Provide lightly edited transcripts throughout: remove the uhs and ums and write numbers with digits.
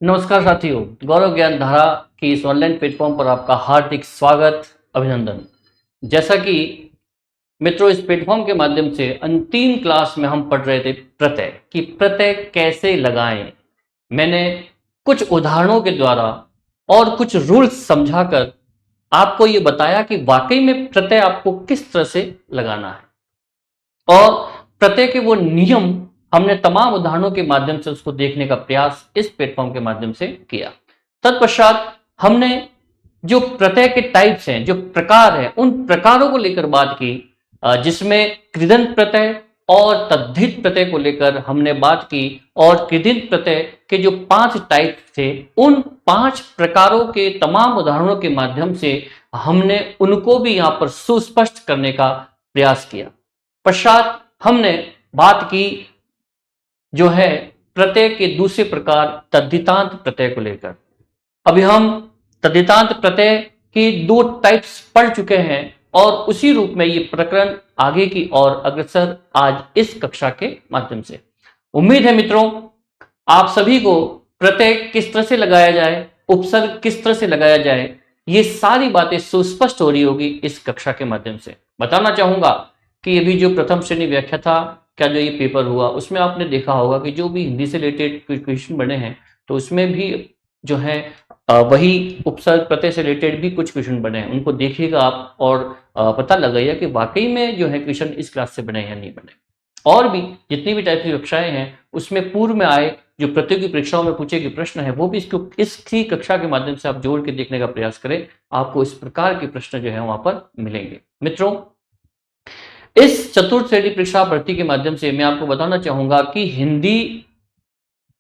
नमस्कार साथियों, गौरव ज्ञान धारा की इस ऑनलाइन प्लेटफॉर्म पर आपका हार्दिक स्वागत, अभिनंदन। जैसा कि मित्रों, इस प्लेटफॉर्म के माध्यम से अंतिम क्लास में हम पढ़ रहे थे प्रत्यय कि प्रत्यय कैसे लगाएं। मैंने कुछ उदाहरणों के द्वारा और कुछ रूल्स समझाकर आपको ये बताया कि वाकई में प्रत्यय आपको किस तरह से लगाना है, और प्रत्यय के वो नियम हमने तमाम उदाहरणों के माध्यम से उसको देखने का प्रयास इस प्लेटफॉर्म के माध्यम से किया। तत्पश्चात हमने जो प्रत्यय के टाइप्स हैं, जो प्रकार हैं, उन प्रकारों को लेकर बात की, जिसमें कृदंत प्रत्यय और तद्धित प्रत्यय को लेकर हमने बात की, और कृदंत प्रत्यय के जो 5 टाइप थे, उन 5 प्रकारों के तमाम उदाहरणों के माध्यम से हमने उनको भी यहां पर सुस्पष्ट करने का प्रयास किया। पश्चात हमने बात की जो है प्रत्यय के दूसरे प्रकार तद्धितांत प्रत्यय को लेकर। अभी हम तद्धितांत प्रत्यय की 2 टाइप्स पढ़ चुके हैं और उसी रूप में ये प्रकरण आगे की ओर अग्रसर आज इस कक्षा के माध्यम से। उम्मीद है मित्रों, आप सभी को प्रत्यय किस तरह से लगाया जाए, उपसर्ग किस तरह से लगाया जाए, ये सारी बातें सुस्पष्ट हो रही होगी इस कक्षा के माध्यम से। बताना चाहूंगा कि अभी जो प्रथम श्रेणी व्याख्या था क्या, जो ये पेपर हुआ, उसमें आपने देखा होगा कि जो भी हिंदी से रिलेटेड क्वेश्चन बने हैं, तो उसमें भी जो है वही उपसर्ग प्रत्यय से रिलेटेड भी कुछ क्वेश्चन बने हैं। उनको देखिएगा आप और पता लगाइए कि वाकई में जो है क्वेश्चन इस क्लास से बने या नहीं बने। और भी जितनी भी टाइप की कक्षाएं हैं उसमें पूर्व में आए जो प्रतियोगी परीक्षाओं में पूछे गए प्रश्न है, वो भी इसकी कक्षा के माध्यम से आप जोड़ के देखने का प्रयास करें। आपको इस प्रकार के प्रश्न जो है वहां पर मिलेंगे। मित्रों, इस चतुर्थ श्रेणी परीक्षा भर्ती के माध्यम से मैं आपको बताना चाहूंगा कि हिंदी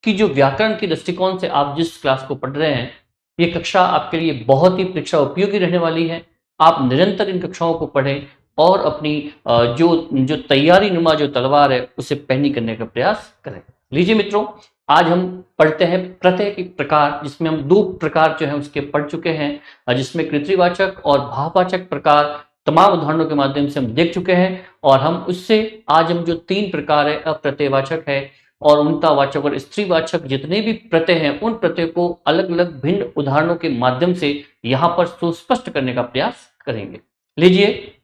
की जो व्याकरण की दृष्टिकोण से आप जिस क्लास को पढ़ रहे हैं, ये कक्षा आपके लिए बहुत ही परीक्षा उपयोगी रहने वाली है। आप निरंतर इन कक्षाओं को पढ़ें और अपनी जो जो तैयारी नुमा जो तलवार है उसे पैनी करने का प्रयास करें। लीजिए मित्रों, आज हम पढ़ते हैं प्रत्यय के प्रकार, जिसमें हम 2 प्रकार जो है उसके पढ़ चुके हैं, जिसमें कृतिवाचक और भाववाचक प्रकार तमाम उदाहरणों के माध्यम से हम देख चुके हैं। और हम उससे आज हम जो 3 प्रकार है, अप्रत्ययवाचक है और उनतावाचक और स्त्रीवाचक जितने भी प्रत्यय हैं, उन प्रत्यय को अलग अलग भिन्न उदाहरणों के माध्यम से यहां पर सुस्पष्ट करने का प्रयास करेंगे। लीजिए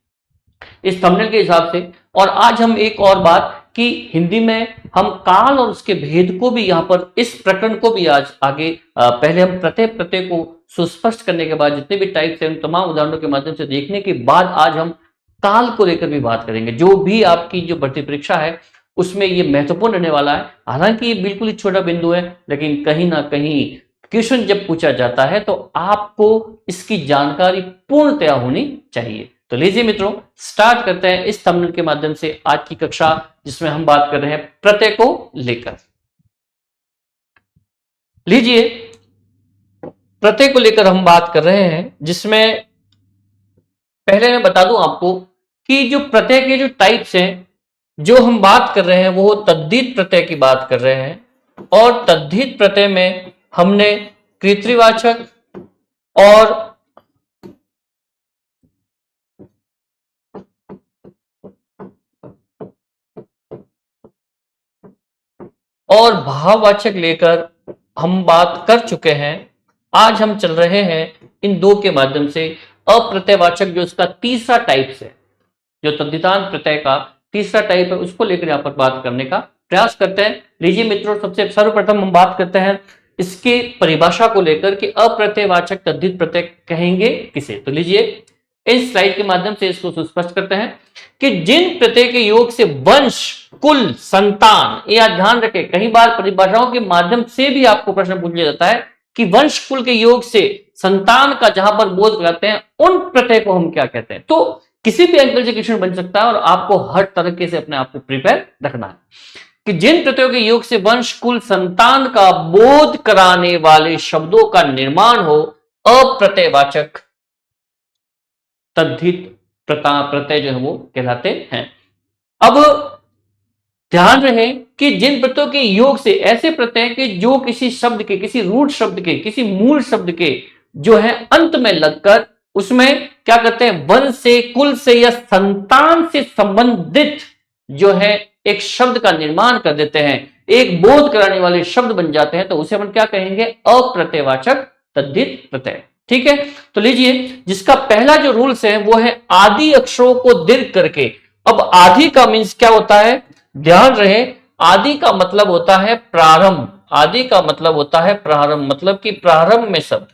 इस थंबनेल के हिसाब से। और आज हम एक और बात कि हिंदी में हम काल और उसके भेद को भी यहां पर इस प्रकरण को भी आज आगे पहले हम प्रत्यय को सुस्पष्ट करने के बाद जितने भी टाइप्स हैं उन तमाम उदाहरणों के माध्यम से देखने के बाद आज हम काल को लेकर भी बात करेंगे। जो भी आपकी जो भर्ती परीक्षा है उसमें ये महत्वपूर्ण रहने वाला है। हालांकि ये बिल्कुल ही छोटा बिंदु है, लेकिन कहीं ना कहीं क्वेश्चन जब पूछा जाता है तो आपको इसकी जानकारी पूर्णतया होनी चाहिए। तो लीजिए मित्रों, स्टार्ट करते हैं इस थंबनेल के माध्यम से आज की कक्षा, जिसमें हम बात कर रहे हैं प्रत्यय को लेकर। लीजिए, प्रत्यय को लेकर हम बात कर रहे हैं, जिसमें पहले मैं बता दूं आपको कि जो प्रत्यय के जो टाइप्स हैं, जो हम बात कर रहे हैं वो तद्धित प्रत्यय की बात कर रहे हैं। और तद्धित प्रत्यय में हमने कृतवाचक और भाववाचक लेकर हम बात कर चुके हैं। आज हम चल रहे हैं इन 2 के माध्यम से अप्रत्ययवाचक, जो इसका तीसरा टाइप है, जो तद्धितांत प्रत्यय का तीसरा टाइप है, उसको लेकर यहां पर बात करने का प्रयास करते हैं। लीजिए मित्रों, सबसे सर्वप्रथम हम बात करते हैं इसके परिभाषा को लेकर कि अप्रत्ययवाचक तद्धित प्रत्यय कहेंगे किसे। तो लीजिए इस स्लाइड के माध्यम से इसको सुस्पष्ट करते हैं कि जिन प्रत्यय के योग से वंश, कुल, संतान, या ध्यान रखें कई बार परिभाषाओं के माध्यम से भी आपको प्रश्न पूछ लिया जाता है कि वंश कुल के योग से संतान का जहां पर बोध कराते हैं उन प्रत्यय को हम क्या कहते हैं। तो किसी भी एंगल से क्वेश्चन बन सकता है और आपको हर तरीके से अपने आप को प्रिपेयर रखना है कि जिन प्रत्ययों के योग से वंश, कुल, संतान का बोध कराने वाले शब्दों का निर्माण हो, अप्रत्ययवाचक तद्धित प्रत्यय जो है वो कहलाते हैं। अब ध्यान रहे कि जिन प्रत्ययों के योग से ऐसे प्रत्यय के जो किसी शब्द के, किसी रूट शब्द के, किसी मूल शब्द के जो है अंत में लगकर उसमें क्या करते हैं, वंश से, कुल से या संतान से संबंधित जो है एक शब्द का निर्माण कर देते हैं, एक बोध कराने वाले शब्द बन जाते हैं, तो उसे हम क्या कहेंगे? अप्रत्ययवाचक तद्धित प्रत्यय। ठीक है, तो लीजिए जिसका पहला जो रूल्स है वो है आदि अक्षरों को दीर्घ करके। अब आदि का मीन्स क्या होता है? ध्यान रहे, आदि का मतलब होता है प्रारंभ। आदि का मतलब होता है प्रारंभ, मतलब कि प्रारंभ में शब्द,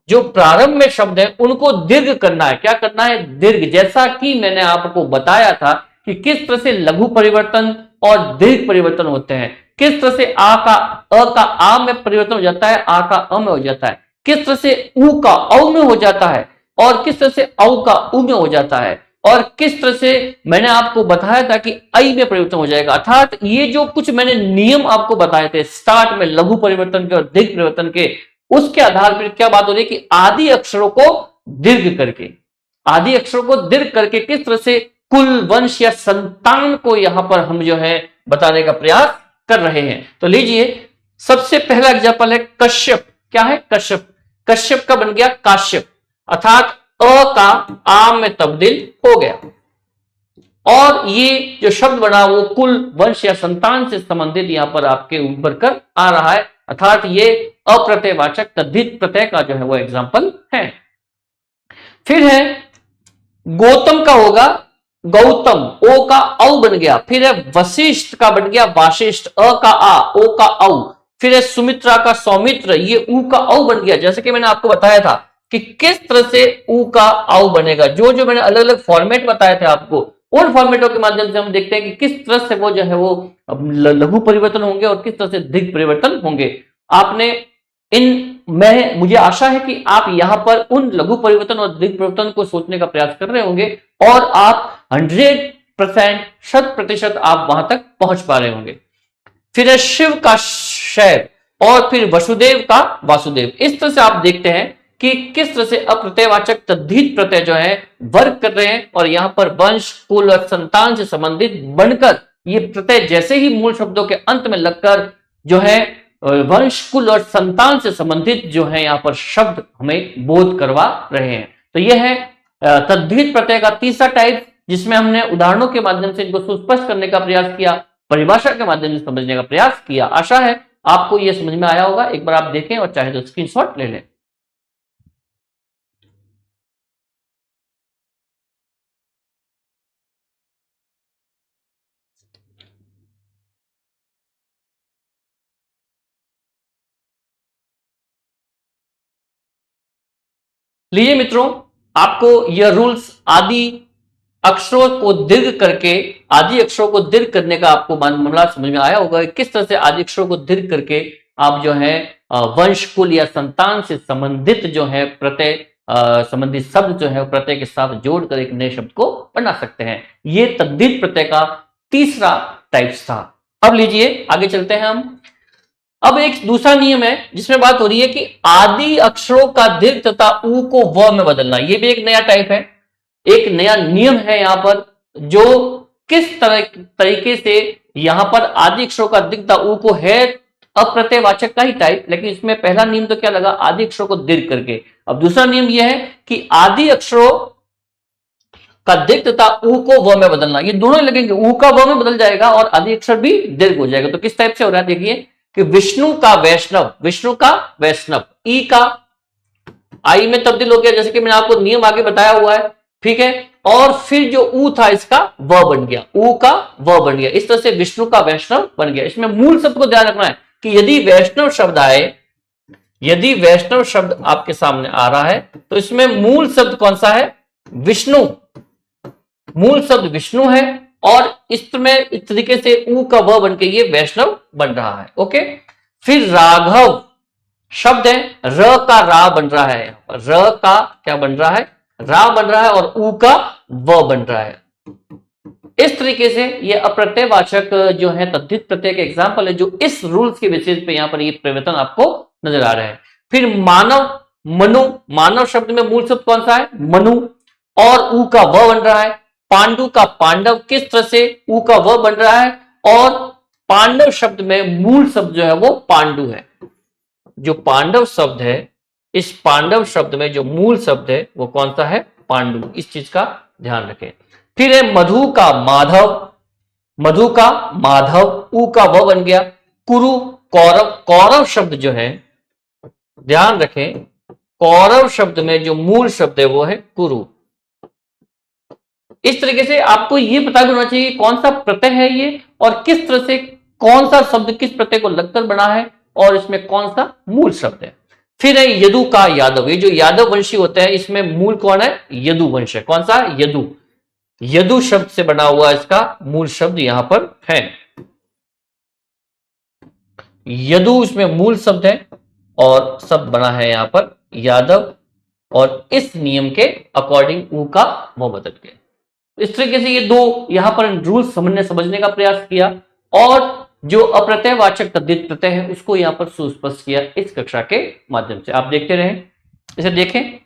जो प्रारंभ में शब्द है उनको दीर्घ करना है। क्या करना है? दीर्घ। जैसा कि मैंने आपको बताया था कि किस तरह से लघु परिवर्तन और दीर्घ परिवर्तन होते हैं, किस तरह से आ का अ का आ में परिवर्तन हो जाता है, आ का अ में हो जाता है, किस तरह से उ का औ में हो जाता है, और किस तरह से औ का उ में हो जाता है, और किस तरह से मैंने आपको बताया था कि आई में परिवर्तन हो जाएगा। अर्थात ये जो कुछ मैंने नियम आपको बताए थे स्टार्ट में लघु परिवर्तन के और दीर्घ परिवर्तन के, उसके आधार पर क्या बात हो रही है कि आदि अक्षरों को दीर्घ करके, आदि अक्षरों को दीर्घ करके किस तरह से कुल, वंश या संतान को यहां पर हम जो है बताने का प्रयास कर रहे हैं। तो लीजिए सबसे पहला एग्जाम्पल है कश्यप। क्या है? कश्यप। कश्यप का बन गया काश्यप, अर्थात अ का आ में तब्दील हो गया, और ये जो शब्द बना वो कुल, वंश या संतान से संबंधित यहां पर आपके उभर कर आ रहा है, अर्थात ये अप्रत्ययवाचक तद्धित प्रत्यय का जो है वो एग्जाम्पल है। फिर है गौतम का होगा गौतम, ओ का औ बन गया। फिर है वशिष्ठ का बन गया वाशिष्ठ, अ का आ, ओ का औ। फिर है सुमित्रा का सौमित्र, ये ऊ का औ बन गया। जैसे कि मैंने आपको बताया था कि किस तरह से ऊ का औ बनेगा, जो जो मैंने अलग अलग फॉर्मेट बताए थे आपको, उन फॉर्मेटों के माध्यम से हम देखते हैं कि किस तरह से वो जो है वो लघु परिवर्तन होंगे और किस तरह से दीर्घ परिवर्तन होंगे। आपने मुझे आशा है कि आप यहां पर उन लघु परिवर्तन और दीर्घ परिवर्तन को सोचने का प्रयास कर रहे होंगे, और आप 100% 100% आप वहां तक पहुंच पा रहे होंगे। फिर है शिव का शैव, और फिर वसुदेव का वासुदेव। इस तरह से आप देखते हैं कि किस तरह से अप्रत्ययवाचक तद्धित प्रत्यय जो है वर्क कर रहे हैं, और यहां पर वंश, कुल और संतान से संबंधित बनकर ये प्रत्यय जैसे ही मूल शब्दों के अंत में लगकर जो है वंश, कुल और संतान से संबंधित जो है यहां पर शब्द हमें बोध करवा रहे हैं। तो यह है तद्धित प्रत्यय का तीसरा टाइप, जिसमें हमने उदाहरणों के माध्यम से इनको सुस्पष्ट करने का प्रयास किया, परिभाषा के माध्यम से समझने का प्रयास किया। आशा है आपको यह समझ में आया होगा। एक बार आप देखें और चाहे तो स्क्रीनशॉट ले लें। लीजिए मित्रों, आपको यह रूल्स आदि अक्षरों को दीर्घ करके, आदि अक्षरों को दीर्घ करने का आपको मामला समझ में आया होगा। किस तरह से आदि अक्षरों को दीर्घ करके आप जो है वंश, कुल या संतान से संबंधित जो है प्रत्यय संबंधित शब्द जो है प्रत्यय के साथ जोड़कर एक नए शब्द को बना सकते हैं। ये तद्धित प्रत्यय का तीसरा टाइप्स था। अब लीजिए आगे चलते हैं हम। अब एक दूसरा नियम है जिसमें बात हो रही है कि आदि अक्षरों का दीर्घ तथा ऊ को व में बदलना। यह भी एक नया टाइप है, एक नया नियम है यहां पर, जो किस तरीके से यहां पर आदि अक्षरों का दीर्घ तथा ऊ को है अप्रत्ययवाचक का ही टाइप, लेकिन इसमें पहला नियम तो क्या लगा? आदि अक्षरों को दीर्घ करके। अब दूसरा नियम यह है कि आदि अक्षरों का दीर्घ तथा ऊ को व में बदलना। ये दोनों लगेंगे, ऊ का व में बदल जाएगा और आदि अक्षर भी दीर्घ हो जाएगा। तो किस टाइप से हो रहा है देखिए कि विष्णु का वैष्णव, विष्णु का वैष्णव, ई का आई में तब्दील हो गया, जैसे कि मैंने आपको नियम आगे बताया हुआ है। ठीक है, और फिर जो ऊ था इसका व बन गया, ऊ का व बन गया। इस तरह से विष्णु का वैष्णव बन गया। इसमें मूल शब्द को ध्यान रखना है कि यदि वैष्णव शब्द आए, यदि वैष्णव शब्द आपके सामने आ रहा है तो इसमें मूल शब्द कौन सा है? विष्णु। मूल शब्द विष्णु है, और इसमें इस तरीके से ऊ का व बन के ये वैष्णव बन रहा है। ओके, फिर राघव शब्द है, र का रा बन रहा है, र का क्या बन रहा है? रा बन रहा है, और ऊ का व बन रहा है। इस तरीके से ये अप्रत्ययवाचक जो है तद्धित प्रत्यय के एग्जाम्पल है, जो इस रूल्स के बेसिस पे यहां पर ये परिवर्तन आपको नजर आ रहे हैं। फिर मानव, मनु, मानव शब्द में मूल शब्द कौन सा है? मनु, और ऊ का व बन रहा है। पांडु का पांडव, किस तरह से? ऊ का व बन रहा है, और पांडव शब्द में मूल शब्द जो है वो पांडु है। जो पांडव शब्द है, इस पांडव शब्द में जो मूल शब्द है वो कौन सा है? पांडु। इस चीज का ध्यान रखें। फिर है मधु का माधव, मधु का माधव, ऊ का व बन गया, कुरु कौरव। कौरव शब्द जो है, ध्यान रखें, कौरव शब्द में जो मूल शब्द है वो है कुरु। इस तरीके से आपको ये पता होना चाहिए कि कौन सा प्रत्यय है ये, और किस तरह से कौन सा शब्द किस प्रत्यय को लगकर बना है, और इसमें कौन सा मूल शब्द है। फिर है यदु का यादव। ये जो यादव वंशी होते हैं इसमें मूल कौन है, यदु वंश है। कौन सा, यदु। यदु शब्द से बना हुआ इसका मूल शब्द यहां पर है, यदु इसमें मूल शब्द है, और शब्द बना है यहां पर यादव, और इस नियम के अकॉर्डिंग ऊ का वो बदल गया। इस तरीके से ये दो यहां पर रूल्स हमने समझने का प्रयास किया, और जो अप्रत्ययवाचक तद्धित प्रत्यय है उसको यहां पर सुस्पष्ट किया इस कक्षा के माध्यम से। आप देखते रहें, इसे देखें।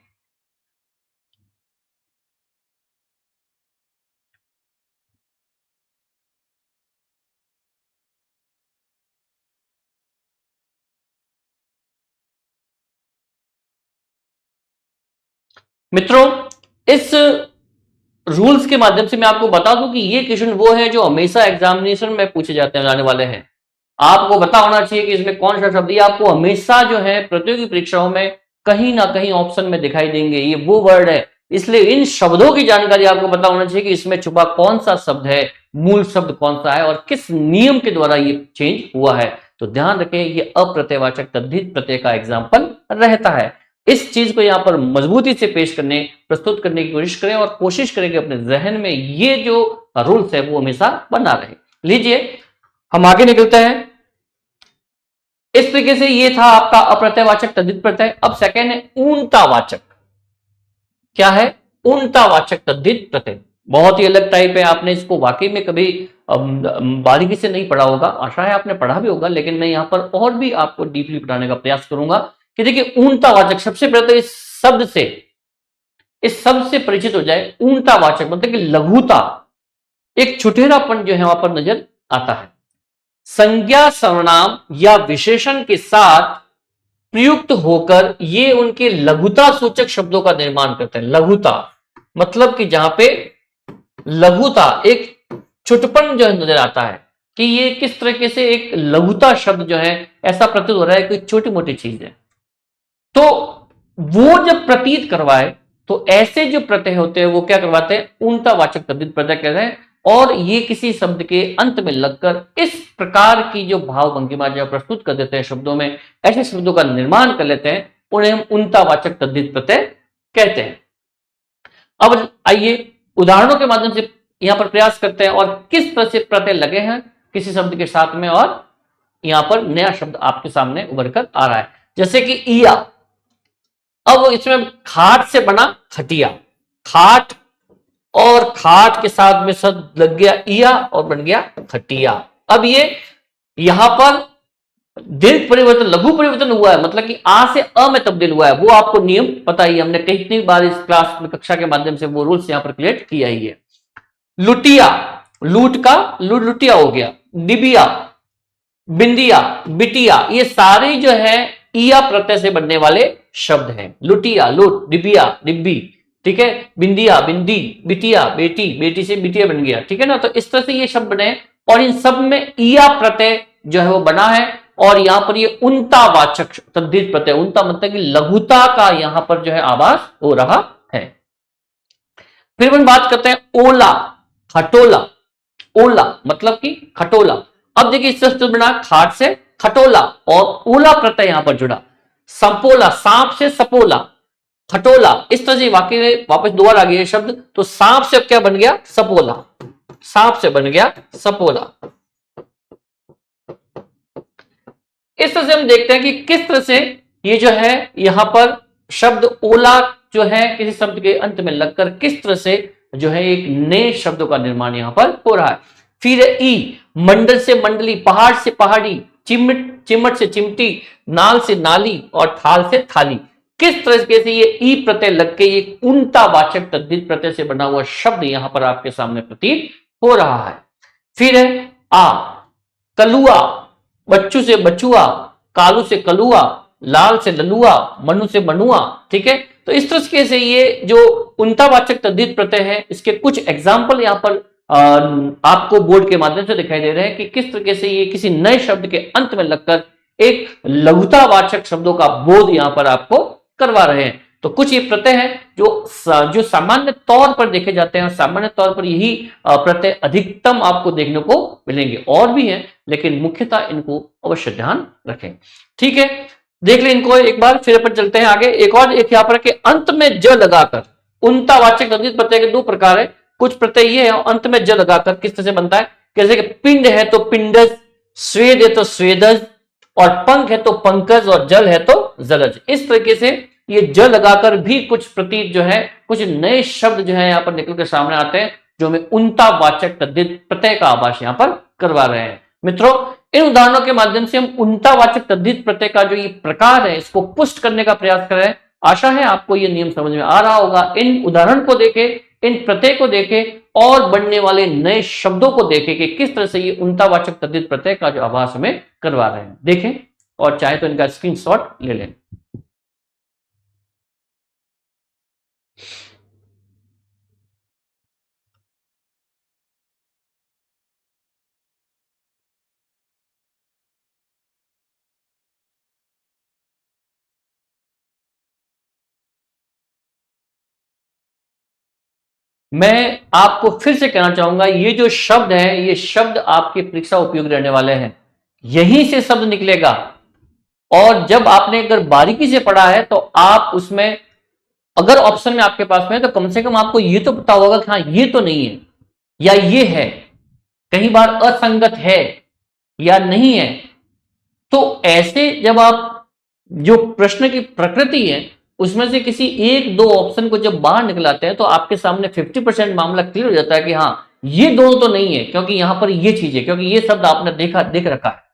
मित्रों, इस रूल्स के माध्यम से मैं आपको बता दूं कि ये क्वेश्चन वो है जो हमेशा एग्जामिनेशन में पूछे जाते हैं, जाने वाले हैं। आपको पता होना चाहिए कि इसमें कौन सा शब्द, ये आपको हमेशा जो है प्रतियोगी परीक्षाओं में कहीं ना कहीं ऑप्शन में दिखाई देंगे। ये वो वर्ड है, इसलिए इन शब्दों की जानकारी आपको पता होना चाहिए कि इसमें छुपा कौन सा शब्द है, मूल शब्द कौन सा है, और किस नियम के द्वारा ये चेंज हुआ है। तो ध्यान रखें, ये अप्रत्ययवाचक तद्धित प्रत्यय का एग्जाम्पल रहता है। इस चीज को यहां पर मजबूती से पेश करने, प्रस्तुत करने की कोशिश करें, और कोशिश करें कि अपने जहन में ये जो रूल्स है वो हमेशा बना रहे। लीजिए हम आगे निकलते हैं। इस तरीके से ये था आपका अप्रत्ययवाचक तद्धित प्रत्यय। अब सेकेंड है ऊनतावाचक। क्या है, ऊनतावाचक तद्धित प्रत्यय। बहुत ही अलग टाइप है, आपने इसको वाकई में कभी बारीकी से नहीं पढ़ा होगा, आशा है आपने पढ़ा भी होगा, लेकिन मैं यहां पर और भी आपको डीपली पढ़ाने का प्रयास करूंगा। कि देखिए ऊनतावाचक, सबसे पहले तो इस शब्द से परिचित हो जाए। ऊनतावाचक मतलब कि लघुता, एक छुटेरापन जो है वहां पर नजर आता है। संज्ञा सर्वनाम या विशेषण के साथ प्रयुक्त होकर ये उनके लघुता सूचक शब्दों का निर्माण करते हैं। लघुता मतलब कि जहां पे लघुता, एक छुटपन जो नजर आता है कि ये किस तरीके से एक लघुता शब्द जो है, ऐसा प्रतीत हो रहा है कोई छोटी मोटी चीज है। तो वो जब प्रतीत करवाए तो ऐसे जो प्रत्यय होते हैं वो क्या करवाते हैं, ऊनतावाचक तद्धित प्रत्यय कहते हैं। और ये किसी शब्द के अंत में लगकर इस प्रकार की जो भाव भंगिमा जो प्रस्तुत कर देते हैं शब्दों में, ऐसे शब्दों का निर्माण कर लेते हैं, उन्हें हम ऊनतावाचक तद्धित प्रत्यय कहते हैं। अब आइए उदाहरणों के माध्यम से यहां पर प्रयास करते हैं, और किस तरह से प्रत्यय लगे हैं किसी शब्द के साथ में, और यहां पर नया शब्द आपके सामने उभर कर आ रहा है। जैसे कि ईया, अब इसमें खाट से बना खटिया, खाट, और खाट के साथ में शब्द लग गया ईया और बन गया खटिया। अब ये यहां पर दीर्घ परिवर्तन, लघु परिवर्तन हुआ है, मतलब कि आ से अ में तब्दील हुआ है। वो आपको नियम पता ही, हमने कितनी बार इस क्लास में, कक्षा के माध्यम से वो रूल्स यहां पर क्रिएट किया ही है। लुटिया, लूट का लुटिया हो गया। डिबिया, बिंदिया, बिटिया, ये सारे जो है ईया प्रत्यय से बनने वाले शब्द हैं। लुटिया लुट, डिबिया डिब्बी, ठीक है, बिंदिया बिंदी, बिटिया बेटी, बेटी से बिटिया बन गया, ठीक है ना। तो इस तरह से ये शब्द बने, और इन सब में ईया प्रत्यय जो है वो बना है। और यहां पर ये ऊनतावाचक तद्धित प्रत्यय, ऊनता मतलब कि लघुता का यहां पर जो है आभास हो रहा है। फिर हम बात करते हैं ओला, खटोला। ओला मतलब कि खटोला। अब देखिए इससे बना खाट से खटोला, और ओला प्रत्यय यहां पर जुड़ा। संपोला, सांप से सपोला, खटोला, इस तरह से वाक्य में वापस दोबारा आ गया शब्द। तो सांप से अब क्या बन गया, सपोला, सांप से बन गया सपोला। इस तरह से हम देखते हैं कि किस तरह से ये जो है यहां पर शब्द ओला जो है किसी शब्द के अंत में लगकर किस तरह से जो है एक नए शब्दों का निर्माण यहां पर हो रहा है। फिर ई, मंडल से मंडली, पहाड़ से पहाड़ी, चिमट से चिमटी, नाल से नाली, और थाल से थाली। किस तरीके से ये ई प्रत्यय लग के एक ऊनतावाचक तद्धित प्रत्यय से बना हुआ शब्द यहां पर आपके सामने प्रतीत हो रहा है। फिर है आ, कलुआ, बच्चू से बचुआ, कालू से कलुआ, लाल से ललुआ, मनु से मनुआ, ठीक है। तो इस तरीके से ये जो ऊनतावाचक तद्धित प्रत्यय है, इसके कुछ एग्जाम्पल यहां पर आपको बोर्ड के माध्यम से दिखाई दे रहे हैं कि किस तरीके से ये किसी नए शब्द के अंत में लगकर एक लघुतावाचक शब्दों का बोध यहां पर आपको करवा रहे हैं। तो कुछ ये प्रत्यय हैं जो सामान्य तौर पर देखे जाते हैं और सामान्य तौर पर यही प्रत्यय अधिकतम आपको देखने को मिलेंगे। और भी हैं लेकिन मुख्यतः इनको अवश्य ध्यान रखें। ठीक है, देख लें इनको एक बार, फिर अपन चलते हैं आगे। एक यहां पर के अंत में ज लगाकर उनतावाचक तद्धित प्रत्यय के दो प्रकार है। कुछ प्रत्यय ये है अंत में ज लगाकर किस तरह से बनता है, जैसे कि पिंड है तो पिंडज, स्वेद है तो स्वेदज, और पंख है तो पंकज, और जल है तो जलज। इस तरीके से ये ज लगाकर भी कुछ प्रतीत जो है, कुछ नए शब्द जो है यहां पर निकल कर सामने आते हैं जो हमें उनतावाचक तद्धित प्रत्यय का आभास यहां पर करवा रहे हैं। मित्रों, इन उदाहरणों के माध्यम से हम उनतावाचक तद्धित प्रत्यय का जो ये प्रकार है इसको पुष्ट करने का प्रयास कर रहे हैं। आशा है आपको ये नियम समझ में आ रहा होगा। इन उदाहरण को देखे, इन प्रत्यय को देखे और बनने वाले नए शब्दों को देखे कि किस तरह से ये उनतावाचक तद्धित प्रत्यय का जो आभास हमें करवा रहे हैं। देखें और चाहे तो इनका स्क्रीनशॉट ले लें। मैं आपको फिर से कहना चाहूंगा, ये जो शब्द है ये शब्द आपके परीक्षा उपयोगी रहने वाले हैं। यहीं से शब्द निकलेगा और जब आपने अगर बारीकी से पढ़ा है तो आप उसमें अगर ऑप्शन में आपके पास में है तो कम से कम आपको ये तो पता होगा कि हाँ ये तो नहीं है या ये है, कई बार असंगत है या नहीं है। तो ऐसे जब आप जो प्रश्न की प्रकृति है उसमें से किसी एक दो ऑप्शन को जब बाहर निकलाते हैं तो आपके सामने 50% मामला क्लियर हो जाता है कि हाँ ये दोनों तो नहीं है, क्योंकि यहां पर ये चीज है, क्योंकि ये शब्द आपने देख रखा है।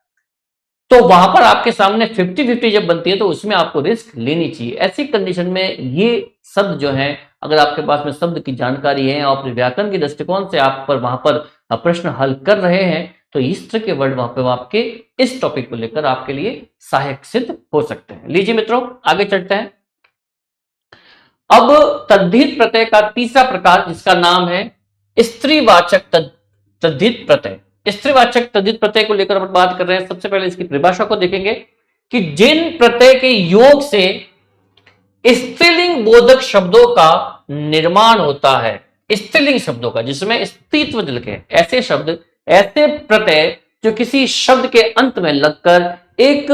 तो वहां पर आपके सामने 50-50 जब बनती है तो उसमें आपको रिस्क लेनी चाहिए। ऐसी कंडीशन में ये शब्द जो है, अगर आपके पास में शब्द की जानकारी है और अपने व्याकरण के दृष्टिकोण से आप पर वहां पर प्रश्न हल कर रहे हैं तो इस तरह के वर्ड वहां पर आपके इस टॉपिक को लेकर आपके लिए सहायक सिद्ध हो सकते हैं। लीजिए मित्रों आगे चलते हैं। अब तद्धित प्रत्यय का तीसरा प्रकार जिसका नाम है स्त्रीवाचक तद्धित प्रत्यय। स्त्रीवाचक तद्धित प्रत्यय को लेकर अपन बात कर रहे हैं। सबसे पहले इसकी परिभाषा को देखेंगे कि जिन प्रत्यय के योग से स्त्रीलिंग बोधक शब्दों का निर्माण होता है, स्त्रीलिंग शब्दों का जिसमें स्त्रीत्व झलके, ऐसे शब्द, ऐसे प्रत्यय जो किसी शब्द के अंत में लगकर एक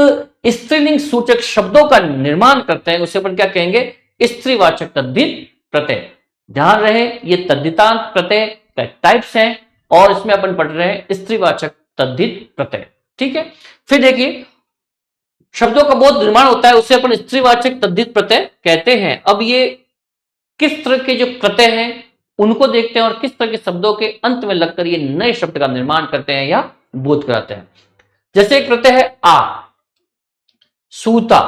स्त्रीलिंग सूचक शब्दों का निर्माण करते हैं उसे अपन क्या कहेंगे, स्त्रीवाचक तद्धित प्रत्यय। ध्यान रहे ये तद्धितांत प्रत्यय का टाइप्स हैं और इसमें अपन पढ़ रहे हैं स्त्रीवाचक तद्धित प्रत्यय। ठीक है, फिर देखिए शब्दों का बहुत निर्माण होता है उसे अपन स्त्रीवाचक तद्धित प्रत्यय कहते हैं। अब ये किस तरह के जो प्रत्यय हैं उनको देखते हैं और किस तरह के शब्दों के अंत में लगकर ये नए शब्द का निर्माण करते हैं या बोध कराते हैं। जैसे एक प्रत्यय है आ, सूता।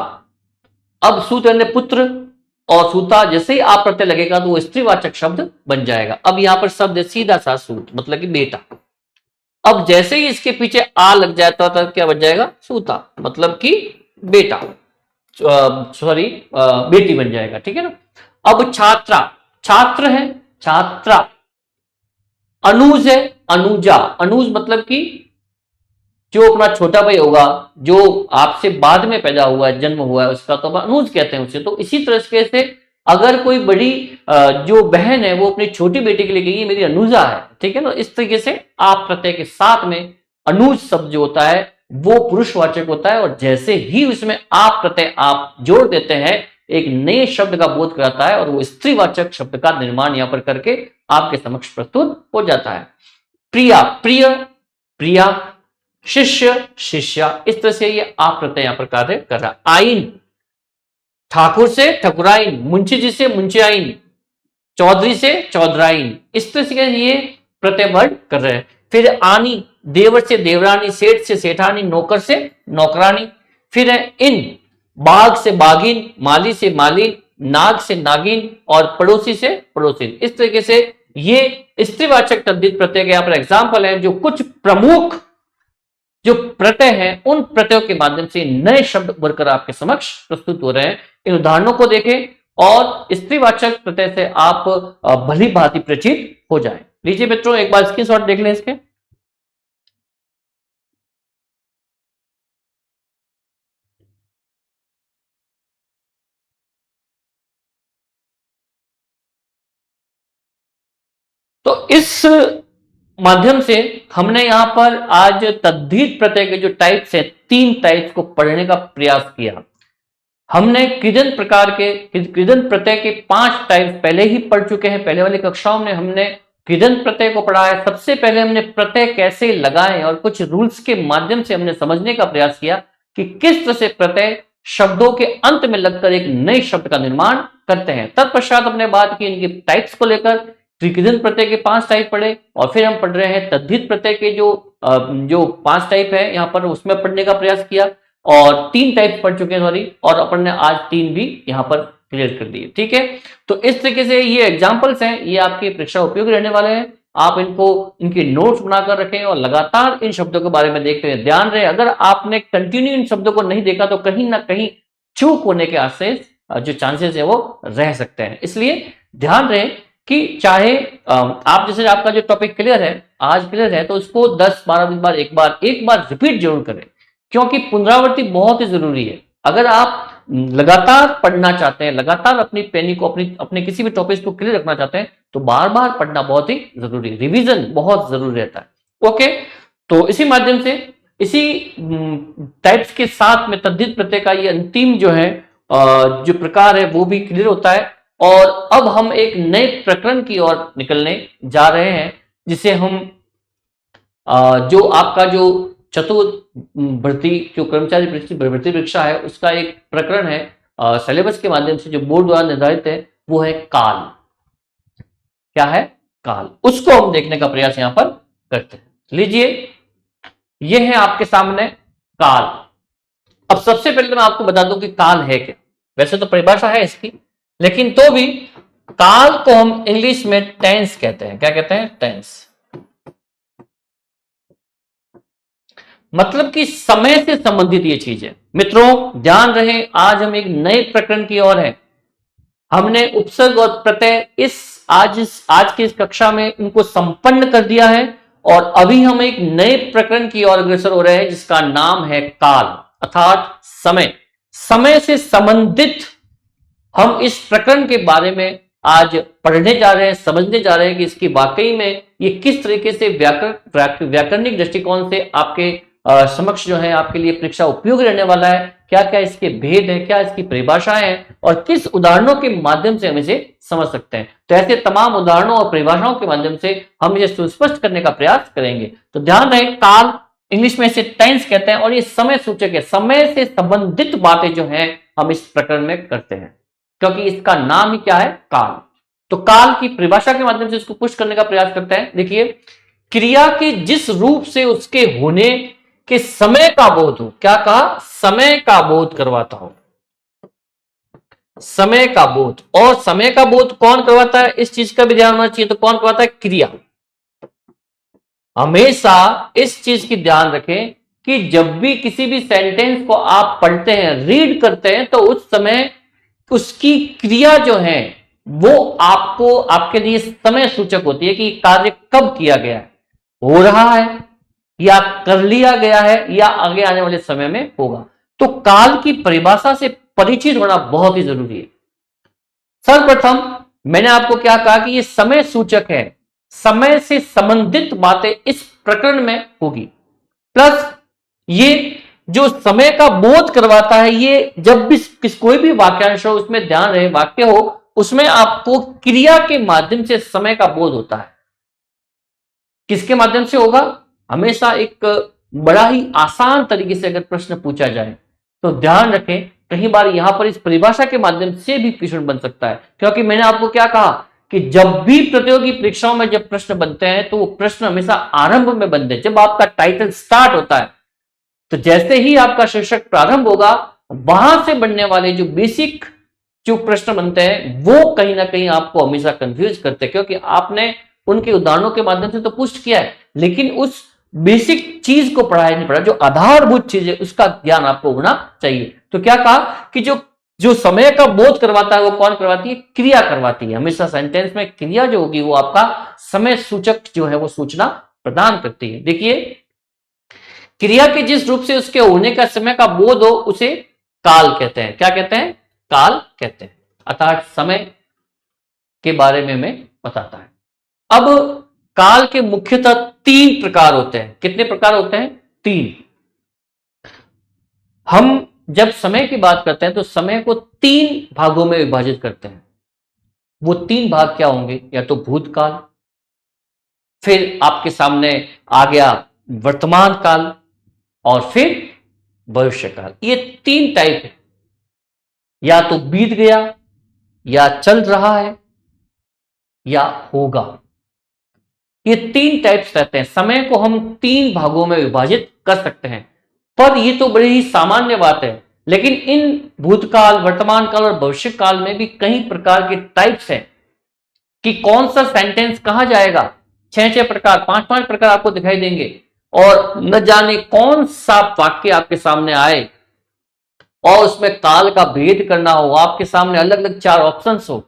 अब सूत यानी पुत्र और सूता, जैसे ही आप प्रत्यय लगेगा तो वो स्त्रीवाचक शब्द बन जाएगा। अब यहां पर शब्द है सीधा सा सूत, मतलब कि बेटा। अब जैसे ही इसके पीछे आ लग जाता तो क्या बन जाएगा, सूता, मतलब कि बेटा, सॉरी बेटी बन जाएगा। ठीक है ना। अब छात्रा, छात्र है छात्रा। अनुज है अनुजा, अनुज मतलब कि जो अपना छोटा भाई होगा, जो आपसे बाद में पैदा हुआ है, जन्म हुआ है, उसका तो अनुज कहते हैं उसे। तो इसी तरह से अगर कोई बड़ी जो बहन है वो अपनी छोटी बेटी के लिए कहेगी मेरी अनुजा है, ठीक है ना। इस तरीके से आप प्रत्यय के साथ में अनुज शब्द जो होता है वो पुरुषवाचक होता है और जैसे ही उसमें आप प्रत्यय आप जोड़ देते हैं एक नए शब्द का बोध कराता है और वो स्त्रीवाचक शब्द का निर्माण यहां पर करके आपके समक्ष प्रस्तुत हो जाता है। प्रिया, प्रिय, प्रिया। शिष्य, शिष्या। इस तरह से ये आप प्रत्यय यहां पर कार्य कर रहा है। आइन, ठाकुर से ठकुराइन, मुंशी जी से मुंशियाइन, चौधरी से चौधराइन। इस तरह से ये प्रत्यय वर्ड कर रहे हैं। फिर आनी, देवर से देवरानी, सेठ से सेठानी, नौकर से नौकरानी। फिर है इन, बाघ से बाघिन, माली से मालिन, नाग से नागिन और पड़ोसी से पड़ोसिन। इस तरीके से ये स्त्रीवाचक तद्धित प्रत्यय के यहाँ पर एग्जाम्पल है जो कुछ प्रमुख जो प्रत्यय हैं उन प्रत्ययों के माध्यम से नए शब्द उभरकर आपके समक्ष प्रस्तुत हो रहे हैं। इन उदाहरणों को देखें और स्त्रीवाचक प्रत्यय से आप भली भांति परिचित हो जाएं। लीजिए मित्रों, एक बार स्क्रीनशॉट देख लें इसके। तो इस माध्यम से हमने यहां पर आज तद्धित प्रत्यय के जो टाइप्स हैं, 3 टाइप्स को पढ़ने का प्रयास किया। हमने कृदंत प्रकार के कृदंत प्रत्यय के 5 टाइप्स पहले ही पढ़ चुके हैं। पहले वाली कक्षाओं में हमने कृदंत प्रत्यय को पढ़ा है। सबसे पहले हमने प्रत्यय कैसे लगाएं और कुछ रूल्स के माध्यम से हमने समझने का प्रयास किया कि किस तरह से प्रत्यय शब्दों के अंत में लगकर एक नए शब्द का निर्माण करते हैं। तत्पश्चात हमने बात की इनके टाइप्स को लेकर, त्रिकृदंत प्रत्यय के 5 टाइप पढ़े और फिर हम पढ़ रहे हैं तद्धित प्रत्यय के जो 5 टाइप है यहां पर, उसमें पढ़ने का प्रयास किया और 3 टाइप पढ़ चुके हैं सॉरी, और अपन ने आज 3 भी यहां पर क्लियर कर दिए। ठीक है, तो इस तरीके से ये एग्जांपल्स हैं, ये आपकी परीक्षा उपयोगी रहने वाले हैं। आप इनको इनके नोट्स बनाकर रखें और लगातार इन शब्दों के बारे में देखते रहे। ध्यान रहे, अगर आपने कंटिन्यू इन शब्दों को नहीं देखा तो कहीं ना कहीं चूक होने के जो चांसेस है वो रह सकते हैं। इसलिए ध्यान रहे कि चाहे आप जैसे आपका जो टॉपिक क्लियर है, आज क्लियर है, तो उसको 10-12 दिन बाद एक बार रिपीट जरूर करें, क्योंकि पुनरावृत्ति बहुत ही जरूरी है। अगर आप लगातार पढ़ना चाहते हैं, लगातार अपनी पेनी को अपने किसी भी टॉपिक को क्लियर रखना चाहते हैं, तो बार बार पढ़ना बहुत ही जरूरी है। रिवीजन बहुत जरूरी रहता है। ओके, तो इसी माध्यम से इसी टाइप्स के साथ में तद्धित प्रत्यय का ये अंतिम जो है जो प्रकार है वो भी क्लियर होता है। और अब हम एक नए प्रकरण की ओर निकलने जा रहे हैं, जिसे हम जो आपका जो चतुर्थ भर्ती जो कर्मचारी भर्ती परीक्षा है उसका एक प्रकरण है सिलेबस के माध्यम से जो बोर्ड द्वारा निर्धारित है, वो है काल। क्या है? काल। उसको हम देखने का प्रयास यहां पर करते हैं। लीजिए, ये है आपके सामने काल। अब सबसे पहले तो मैं आपको बता दूं कि काल है क्या। वैसे तो परिभाषा है इसकी, लेकिन तो भी काल को हम इंग्लिश में टेंस कहते हैं। क्या कहते हैं? टेंस। मतलब कि समय से संबंधित ये चीज है। मित्रों ध्यान रहे, आज हम एक नए प्रकरण की ओर हैं। हमने उपसर्ग और प्रत्यय आज की इस कक्षा में इनको संपन्न कर दिया है और अभी हम एक नए प्रकरण की ओर अग्रसर हो रहे हैं, जिसका नाम है काल, अर्थात समय। समय से संबंधित हम इस प्रकरण के बारे में आज पढ़ने जा रहे हैं, समझने जा रहे हैं कि इसकी वाकई में ये किस तरीके से व्याकरणिक दृष्टिकोण से आपके समक्ष जो है आपके लिए परीक्षा उपयोगी रहने वाला है। क्या क्या इसके भेद है, क्या इसकी परिभाषाएं हैं और किस उदाहरणों के माध्यम से हम इसे समझ सकते हैं। तो ऐसे तमाम उदाहरणों और परिभाषाओं के माध्यम से हम इसे सुस्पष्ट करने का प्रयास करेंगे। तो ध्यान रहे, काल इंग्लिश में इसे टेंस कहते हैं और ये समय सूचक है। समय से संबंधित बातें जो हैं हम इस प्रकरण में करते हैं, क्योंकि इसका नाम ही क्या है? काल। तो काल की परिभाषा के माध्यम से इसको पुष्ट करने का प्रयास करते हैं। देखिए, क्रिया के जिस रूप से उसके होने के समय का बोध हो। क्या कहा? समय का बोध करवाता हो। समय का बोध। और समय का बोध कौन करवाता है, इस चीज का भी ध्यान होना चाहिए। तो कौन करवाता है? क्रिया। हमेशा इस चीज की ध्यान रखें कि जब भी किसी भी सेंटेंस को आप पढ़ते हैं, रीड करते हैं, तो उस समय उसकी क्रिया जो है वो आपके लिए समय सूचक होती है कि कार्य कब किया गया है, हो रहा है या कर लिया गया है या आगे आने वाले समय में होगा। तो काल की परिभाषा से परिचित होना बहुत ही जरूरी है। सर्वप्रथम मैंने आपको क्या कहा कि ये समय सूचक है, समय से संबंधित बातें इस प्रकरण में होगी। प्लस ये जो समय का बोध करवाता है, ये जब भी कोई भी वाक्यांश हो, उसमें ध्यान रहे वाक्य हो, उसमें आपको क्रिया के माध्यम से समय का बोध होता है। किसके माध्यम से होगा? हमेशा एक बड़ा ही आसान तरीके से अगर प्रश्न पूछा जाए तो ध्यान रखें, कई बार यहां पर इस परिभाषा के माध्यम से भी प्रश्न बन सकता है। क्योंकि मैंने आपको क्या कहा कि जब भी प्रतियोगी परीक्षाओं में जब प्रश्न बनते हैं तो वो प्रश्न हमेशा आरंभ में बनते हैं। जब आपका टाइटल स्टार्ट होता है तो जैसे ही आपका शीर्षक प्रारंभ होगा, वहां से बनने वाले जो बेसिक जो प्रश्न बनते हैं वो कहीं ना कहीं आपको हमेशा कंफ्यूज करते हैं, क्योंकि आपने उनके उदाहरणों के माध्यम से तो पुष्ट किया है, लेकिन उस बेसिक चीज को पढ़ाया नहीं पड़ा। जो आधारभूत चीज है उसका ज्ञान आपको होना चाहिए। तो क्या कहा कि जो जो समय का बोध करवाता है वो कौन करवाती है? क्रिया करवाती है। हमेशा सेंटेंस में क्रिया जो होगी वो आपका समय सूचक जो है वो सूचना प्रदान करती है। देखिए, क्रिया के जिस रूप से उसके होने का समय का बोध हो उसे काल कहते हैं। क्या कहते हैं? काल कहते हैं। अर्थात समय के बारे में हमें बताता है। अब काल के मुख्यतः 3 प्रकार होते हैं। कितने प्रकार होते हैं? 3। हम जब समय की बात करते हैं तो समय को 3 भागों में विभाजित करते हैं। वो 3 भाग क्या होंगे? या तो भूतकाल, फिर आपके सामने आ गया वर्तमान काल, और फिर भविष्य काल। ये 3 टाइप है। या तो बीत गया, या चल रहा है, या होगा। ये 3 टाइप्स रहते हैं। समय को हम 3 भागों में विभाजित कर सकते हैं। पर ये तो बड़ी ही सामान्य बात है, लेकिन इन भूतकाल, वर्तमान काल और भविष्य काल में भी कई प्रकार के टाइप्स हैं कि कौन सा सेंटेंस कहां जाएगा। 6 प्रकार, 5 प्रकार आपको दिखाई देंगे, और न जाने कौन सा वाक्य आपके सामने आए और उसमें काल का भेद करना हो, आपके सामने अलग अलग 4 ऑप्शंस हो,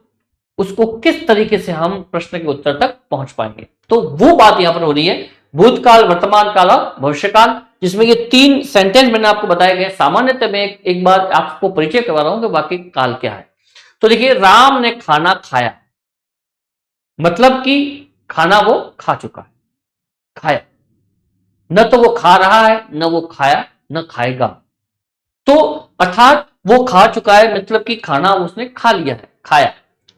उसको किस तरीके से हम प्रश्न के उत्तर तक पहुंच पाएंगे। तो वो बात यहां पर हो रही है, भूतकाल, वर्तमान काल और भविष्य काल, जिसमें ये 3 सेंटेंस मैंने आपको बताए गए। सामान्यतः मैं एक बार आपको परिचय करवा रहा हूं कि वाकई काल क्या है। तो देखिए, राम ने खाना खाया, मतलब कि खाना वो खा चुका है। खाया, न तो वो खा रहा है, न वो खाया, न खाएगा। तो अर्थात वो खा चुका है, मतलब कि खाना उसने खा लिया है। खाया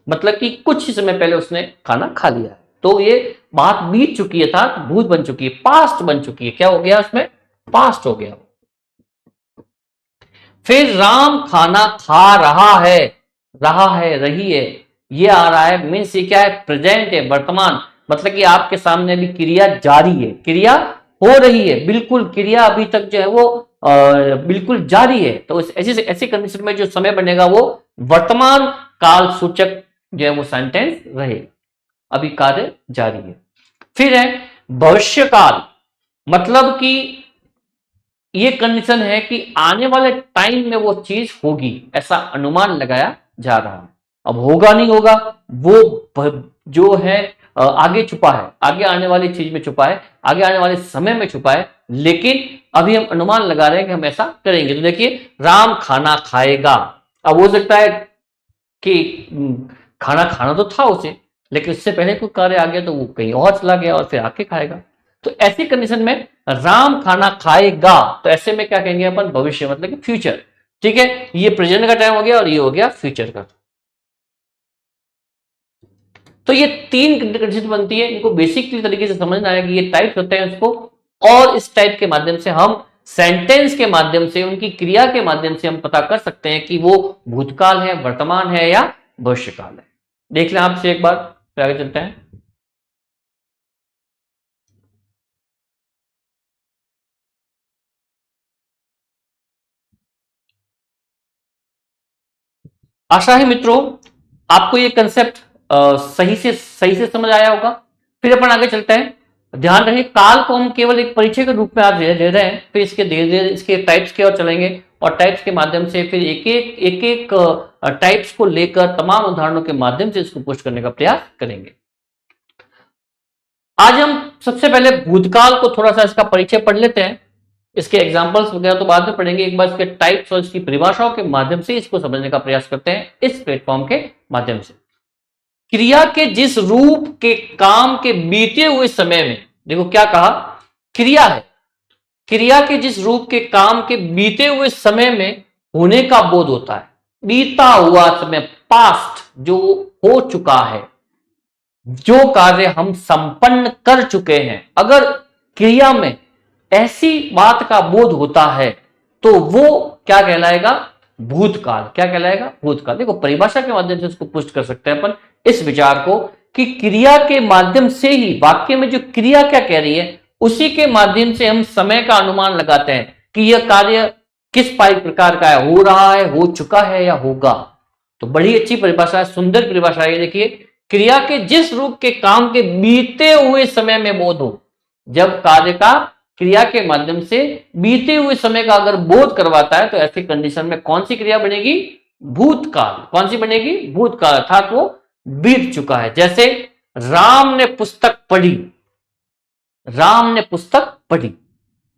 मतलब कि कुछ ही समय पहले उसने खाना खा लिया है। तो ये बात बीत चुकी है, अर्थात भूत बन चुकी है, पास्ट बन चुकी है। क्या हो गया उसमें? पास्ट हो गया। फिर राम खाना खा रहा है, रही है, ये आ रहा है, मीन्स ये क्या है? प्रेजेंट है, वर्तमान। मतलब कि आपके सामने अभी क्रिया जारी है, क्रिया हो रही है, बिल्कुल क्रिया अभी तक जो है वो बिल्कुल जारी है। तो ऐसी कंडीशन में जो समय बनेगा वो वर्तमान काल सूचक जो है वो सेंटेंस रहेगा, अभी कार्य जारी है। फिर है भविष्य काल, मतलब कि ये कंडीशन है कि आने वाले टाइम में वो चीज होगी, ऐसा अनुमान लगाया जा रहा है। अब होगा नहीं होगा वो जो है आगे छुपा है, आगे आने वाली चीज में छुपा है, आगे आने वाले समय में छुपा है, लेकिन अभी हम अनुमान लगा रहे हैं कि हम ऐसा करेंगे। तो देखिए, राम खाना खाएगा। अब हो सकता है कि खाना खाना तो था उसे, लेकिन उससे पहले कोई कार्य आ गया तो वो कहीं और चला गया और फिर आके खाएगा। तो ऐसी कंडीशन में राम खाना खाएगा, तो ऐसे में क्या कहेंगे अपन? भविष्य, मतलब कि फ्यूचर। ठीक है, ये प्रेजेंट का टाइम हो गया और ये हो गया फ्यूचर का। तो ये 3 कंडीशन बनती है, इनको बेसिकली तरीके से समझना है कि ये टाइप्स होते हैं इसको, और इस टाइप के माध्यम से हम सेंटेंस के माध्यम से, उनकी क्रिया के माध्यम से हम पता कर सकते हैं कि वो भूतकाल है, वर्तमान है, या भविष्यकाल है। देख लें आपसे एक बार, फिर आगे चलते हैं। आशा है मित्रों आपको ये कंसेप्ट सही से समझ आया होगा। फिर अपन आगे चलते हैं। ध्यान रहे, काल को हम केवल एक परिचय के रूप में आज ले रहे हैं, फिर इसके धीरे धीरे इसके टाइप्स की ओर चलेंगे, और टाइप्स के माध्यम से फिर एक एक टाइप्स को लेकर तमाम उदाहरणों के माध्यम से इसको पुष्ट करने का प्रयास करेंगे। आज हम सबसे पहले भूतकाल को थोड़ा सा इसका परिचय पढ़ लेते हैं। इसके एग्जाम्पल्स वगैरह तो बाद में पढ़ेंगे, एक बार इसके टाइप्स और इसकी परिभाषाओं के माध्यम से इसको समझने का प्रयास करते हैं इस प्लेटफॉर्म के माध्यम से। क्रिया के जिस रूप के काम के बीते हुए समय में, देखो क्या कहा, क्रिया है, क्रिया के जिस रूप के काम के बीते हुए समय में होने का बोध होता है। बीता हुआ समय, पास्ट, जो हो चुका है, जो कार्य हम संपन्न कर चुके हैं, अगर क्रिया में ऐसी बात का बोध होता है तो वो क्या कहलाएगा? भूतकाल। क्या कहलाएगा? भूतकाल। देखो, परिभाषा के माध्यम से उसको पुष्ट कर सकते हैं अपन इस विचार को कि क्रिया के माध्यम से ही, वाक्य में जो क्रिया क्या कह रही है उसी के माध्यम से हम समय का अनुमान लगाते हैं कि यह कार्य किस प्रकार का है, हो रहा है, हो चुका है, या होगा। तो बड़ी अच्छी परिभाषा है, सुंदर परिभाषा है। देखिए, क्रिया के जिस रूप के काम के बीते हुए समय में बोध हो, जब कार्य का क्रिया के माध्यम से बीते हुए समय का अगर बोध करवाता है तो ऐसी कंडीशन में कौन सी क्रिया बनेगी? भूतकाल। कौन सी बनेगी? भूतकाल, अर्थात वो बीत चुका है। जैसे राम ने पुस्तक पढ़ी, राम ने पुस्तक पढ़ी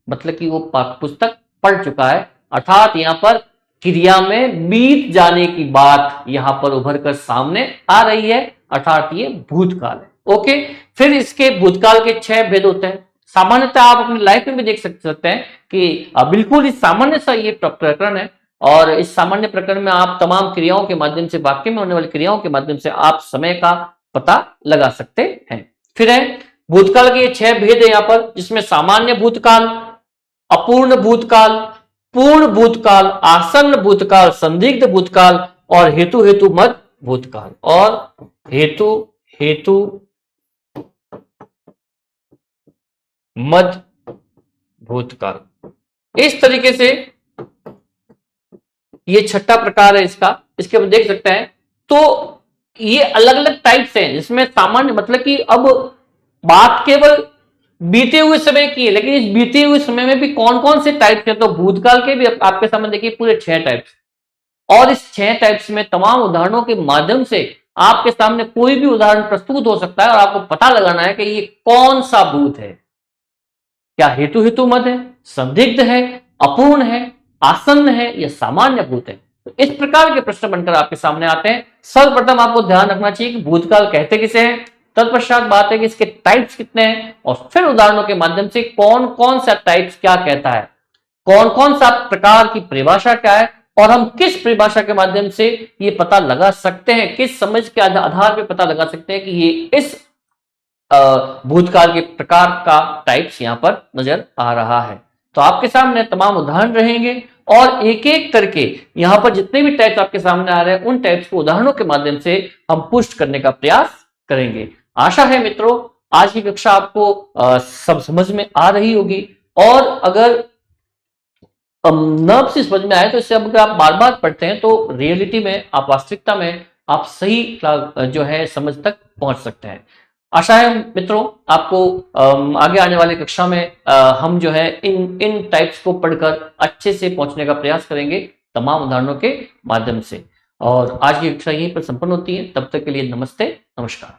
मतलब कि वो पुस्तक पढ़ चुका है, अर्थात यहां पर क्रिया में बीत जाने की बात यहां पर उभर कर सामने आ रही है, अर्थात ये भूतकाल है। ओके, फिर इसके भूतकाल के 6 भेद होते हैं। सामान्यतः आप अपनी लाइफ में भी देख सकते हैं कि बिल्कुल इस सामान्य सा ये प्रकरण है, और इस सामान्य प्रकरण में आप तमाम क्रियाओं के माध्यम से, वाक्य में होने वाली क्रियाओं के माध्यम से आप समय का पता लगा सकते हैं। फिर है भूतकाल के 6 भेद है यहां पर, जिसमें सामान्य भूतकाल, अपूर्ण भूतकाल, पूर्ण भूतकाल, आसन्न भूतकाल, संदिग्ध भूतकाल और हेतु हेतु मत भूतकाल, और हेतु हेतु मद भूतकाल। इस तरीके से ये छठा प्रकार है इसका। इसके हम देख सकते हैं तो ये अलग अलग टाइप्स हैं, जिसमें सामान्य मतलब कि अब बात केवल बीते हुए समय की है, लेकिन इस बीते हुए समय में भी कौन कौन से टाइप्स हैं, तो भूतकाल के भी आपके सामने देखिए पूरे 6 टाइप्स, और इस 6 टाइप्स में तमाम उदाहरणों के माध्यम से आपके सामने कोई भी उदाहरण प्रस्तुत हो सकता है और आपको पता लगाना है कि ये कौन सा भूत है, क्या हेतु हेतु मद है, संदिग्ध है, अपूर्ण है, आसन्न है या सामान्य भूत है। तो इस प्रकार के प्रश्न बनकर आपके सामने आते हैं। सर्वप्रथम आपको ध्यान रखना चाहिए कि भूतकाल कहते किसे हैं, तत्पश्चात बात है कि इसके टाइप्स कितने हैं, और फिर उदाहरणों के माध्यम से कौन कौन सा टाइप्स क्या कहता है, कौन कौन सा प्रकार की परिभाषा क्या है, और हम किस परिभाषा के माध्यम से ये पता लगा सकते हैं, किस समझ के आधार पर पता लगा सकते हैं कि ये इस भूतकाल के प्रकार का टाइप्स यहां पर नजर आ रहा है। तो आपके सामने तमाम उदाहरण रहेंगे, और एक एक करके यहां पर जितने भी टाइप्स आपके सामने आ रहे हैं उन टाइप्स को उदाहरणों के माध्यम से हम पुष्ट करने का प्रयास करेंगे। आशा है मित्रों आज की कक्षा आपको सब समझ में आ रही होगी, और अगर नर्व से समझ में आए तो इससे अगर आप बार बार पढ़ते हैं तो रियलिटी में, आप वास्तविकता में आप सही जो है समझ तक पहुंच सकते हैं। आशा है मित्रों आपको आगे आने वाली कक्षा में हम जो है इन टाइप्स को पढ़कर अच्छे से पहुंचने का प्रयास करेंगे तमाम उदाहरणों के माध्यम से। और आज की कक्षा यहीं पर संपन्न होती है। तब तक के लिए नमस्ते, नमस्कार।